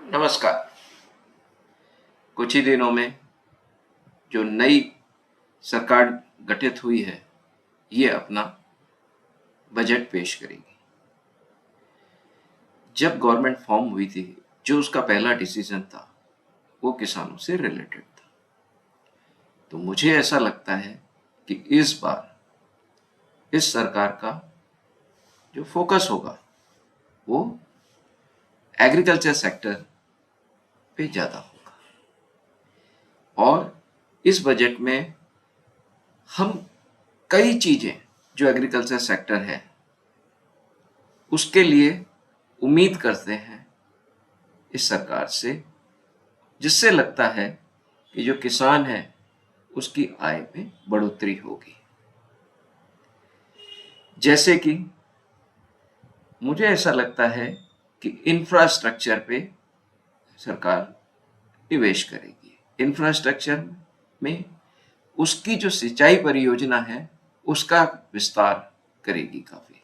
नमस्कार। कुछ ही दिनों में जो नई सरकार गठित हुई है, ये अपना बजट पेश करेगी। जब गवर्नमेंट फॉर्म हुई थी, जो उसका पहला डिसीजन था, वो किसानों से रिलेटेड था। तो मुझे ऐसा लगता है कि इस बार इस सरकार का जो फोकस होगा, वो एग्रीकल्चर सेक्टर पे ज़्यादा होगा। और इस बजट में हम कई चीज़ें जो एग्रीकल्चर सेक्टर है उसके लिए उम्मीद करते हैं इस सरकार से, जिससे लगता है कि जो किसान है उसकी आय में बढ़ोतरी होगी। जैसे कि मुझे ऐसा लगता है कि इंफ्रास्ट्रक्चर पे सरकार निवेश करेगी। इंफ्रास्ट्रक्चर में उसकी जो सिंचाई परियोजना है उसका विस्तार करेगी काफ़ी,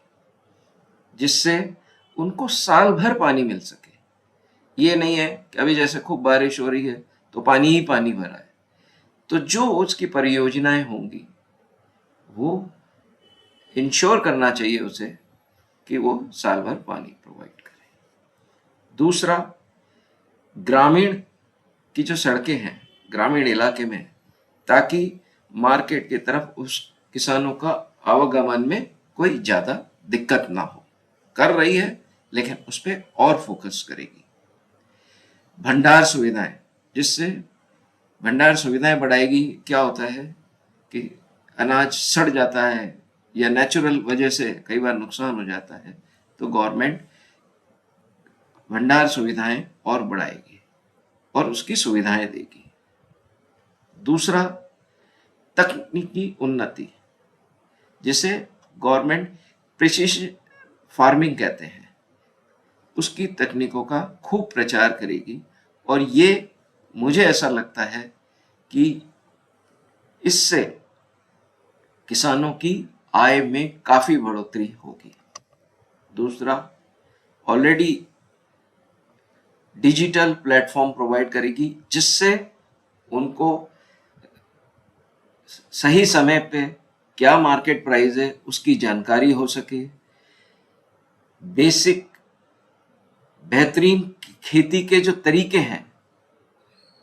जिससे उनको साल भर पानी मिल सके। ये नहीं है कि अभी जैसे खूब बारिश हो रही है तो पानी ही पानी भरा है। तो जो उसकी परियोजनाएं होंगी वो इंश्योर करना चाहिए उसे कि वो साल भर पानी प्रोवाइड करे। दूसरा, ग्रामीण की जो सड़कें हैं ग्रामीण इलाके में, ताकि मार्केट की तरफ उस किसानों का आवागमन में कोई ज़्यादा दिक्कत ना हो। कर रही है लेकिन उस पर और फोकस करेगी। भंडार सुविधाएं, जिससे भंडार सुविधाएं बढ़ाएगी। क्या होता है कि अनाज सड़ जाता है या नेचुरल वजह से कई बार नुकसान हो जाता है, तो गवर्नमेंट भंडार सुविधाएं और बढ़ाएगी और उसकी सुविधाएं देगी। दूसरा, तकनीकी उन्नति, जिसे गवर्नमेंट प्रिसिशन फार्मिंग कहते हैं, उसकी तकनीकों का खूब प्रचार करेगी। और ये मुझे ऐसा लगता है कि इससे किसानों की आय में काफ़ी बढ़ोतरी होगी। दूसरा, ऑलरेडी डिजिटल प्लेटफॉर्म प्रोवाइड करेगी, जिससे उनको सही समय पे क्या मार्केट प्राइस है उसकी जानकारी हो सके। बेसिक बेहतरीन खेती के जो तरीके हैं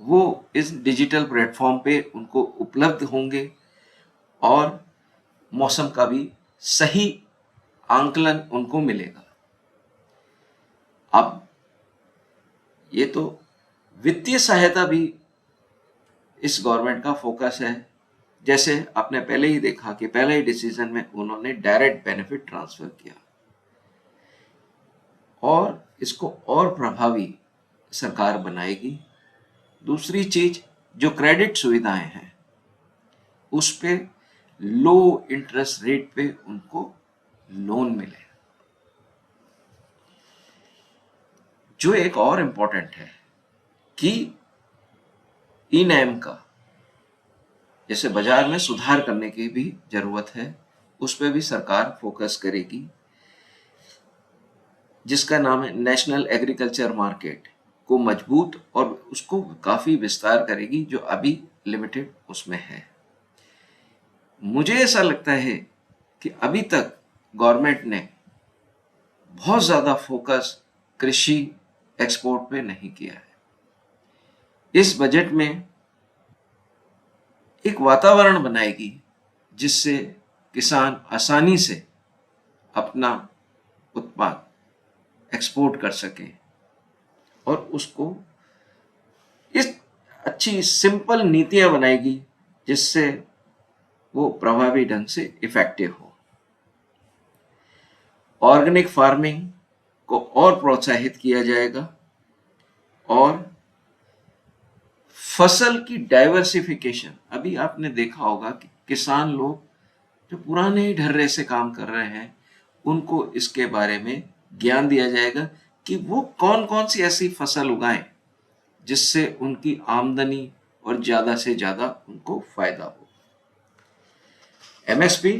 वो इस डिजिटल प्लेटफॉर्म पे उनको उपलब्ध होंगे और मौसम का भी सही आंकलन उनको मिलेगा। अब ये तो वित्तीय सहायता भी इस गवर्नमेंट का फोकस है। जैसे आपने पहले ही देखा कि पहले ही डिसीजन में उन्होंने डायरेक्ट बेनिफिट ट्रांसफर किया और इसको और प्रभावी सरकार बनाएगी। दूसरी चीज, जो क्रेडिट सुविधाएं हैं उस पे लो इंटरेस्ट रेट पे उनको लोन मिले। जो एक और इम्पोर्टेंट है कि ई नैम का जैसे बाजार में सुधार करने की भी जरूरत है, उस पर भी सरकार फोकस करेगी, जिसका नाम है नेशनल एग्रीकल्चर मार्केट को मजबूत और उसको काफी विस्तार करेगी, जो अभी लिमिटेड उसमें है। मुझे ऐसा लगता है कि अभी तक गवर्नमेंट ने बहुत ज्यादा फोकस कृषि एक्सपोर्ट पे नहीं किया है। इस बजट में एक वातावरण बनाएगी जिससे किसान आसानी से अपना उत्पाद एक्सपोर्ट कर सके और उसको इस अच्छी सिंपल नीतियां बनाएगी जिससे वो प्रभावी ढंग से इफेक्टिव हो। ऑर्गेनिक फार्मिंग को और प्रोत्साहित किया जाएगा और फसल की डाइवर्सिफिकेशन। अभी आपने देखा होगा कि किसान लोग जो पुराने ढर्रे से काम कर रहे हैं उनको इसके बारे में ज्ञान दिया जाएगा कि वो कौन कौन सी ऐसी फसल उगाएं जिससे उनकी आमदनी और ज्यादा से ज्यादा उनको फायदा हो। एमएसपी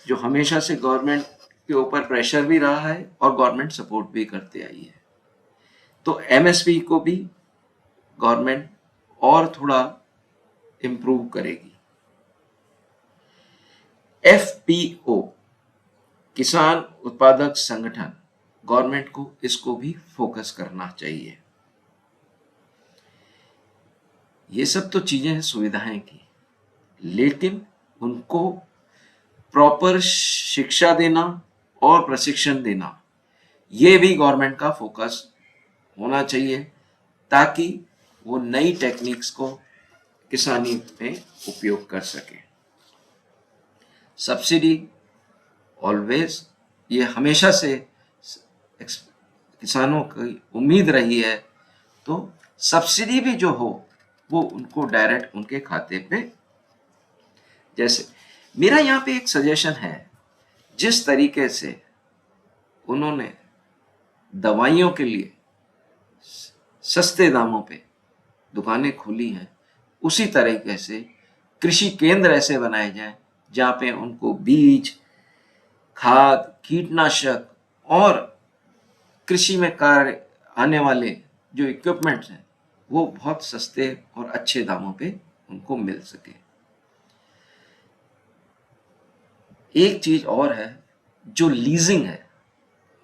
जो हमेशा से गवर्नमेंट के ऊपर प्रेशर भी रहा है और गवर्नमेंट सपोर्ट भी करते आई है, तो एमएसपी को भी गवर्नमेंट और थोड़ा इम्प्रूव करेगी। एफपीओ, किसान उत्पादक संगठन, गवर्नमेंट को इसको भी फोकस करना चाहिए। ये सब तो चीजें हैं सुविधाएं की, लेकिन उनको प्रॉपर शिक्षा देना और प्रशिक्षण देना, ये भी गवर्नमेंट का फोकस होना चाहिए, ताकि वो नई टेक्निक्स को किसानी में उपयोग कर सके। सब्सिडी ऑलवेज, ये हमेशा से किसानों की उम्मीद रही है, तो सब्सिडी भी जो हो वो उनको डायरेक्ट उनके खाते पे, जैसे मेरा यहाँ पे एक सजेशन है, जिस तरीके से उन्होंने दवाइयों के लिए सस्ते दामों पे दुकानें खोली हैं, उसी तरीके से कृषि केंद्र ऐसे बनाए जाएं जहाँ पे उनको बीज, खाद, कीटनाशक और कृषि में कार्य आने वाले जो इक्विपमेंट्स हैं वो बहुत सस्ते और अच्छे दामों पे उनको मिल सके। एक चीज और है जो लीजिंग है,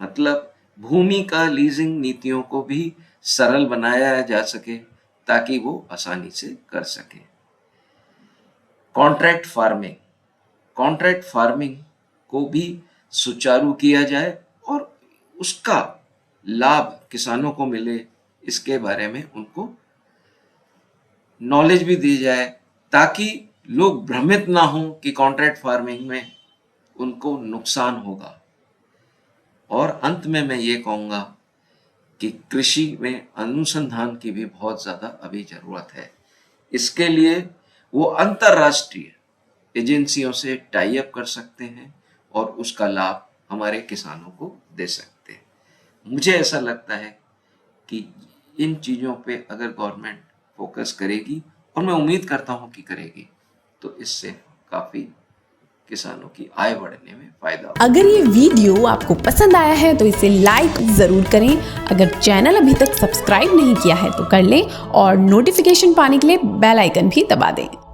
मतलब भूमि का लीजिंग नीतियों को भी सरल बनाया जा सके ताकि वो आसानी से कर सके। कॉन्ट्रैक्ट फार्मिंग को भी सुचारू किया जाए और उसका लाभ किसानों को मिले, इसके बारे में उनको नॉलेज भी दी जाए, ताकि लोग भ्रमित ना हो कि कॉन्ट्रैक्ट फार्मिंग में उनको नुकसान होगा। और अंत में मैं ये कहूँगा कि कृषि में अनुसंधान की भी बहुत ज़्यादा अभी ज़रूरत है। इसके लिए वो अंतर्राष्ट्रीय एजेंसियों से टाई अप कर सकते हैं और उसका लाभ हमारे किसानों को दे सकते हैं। मुझे ऐसा लगता है कि इन चीज़ों पे अगर गवर्नमेंट फोकस करेगी, और मैं उम्मीद करता हूँ कि करेगी, तो इससे काफ़ी किसानों की आय बढ़ने में फायदा होगा। अगर ये वीडियो आपको पसंद आया है तो इसे लाइक ज़रूर करें। अगर चैनल अभी तक सब्सक्राइब नहीं किया है तो कर लें और नोटिफिकेशन पाने के लिए बेल आइकन भी दबा दें।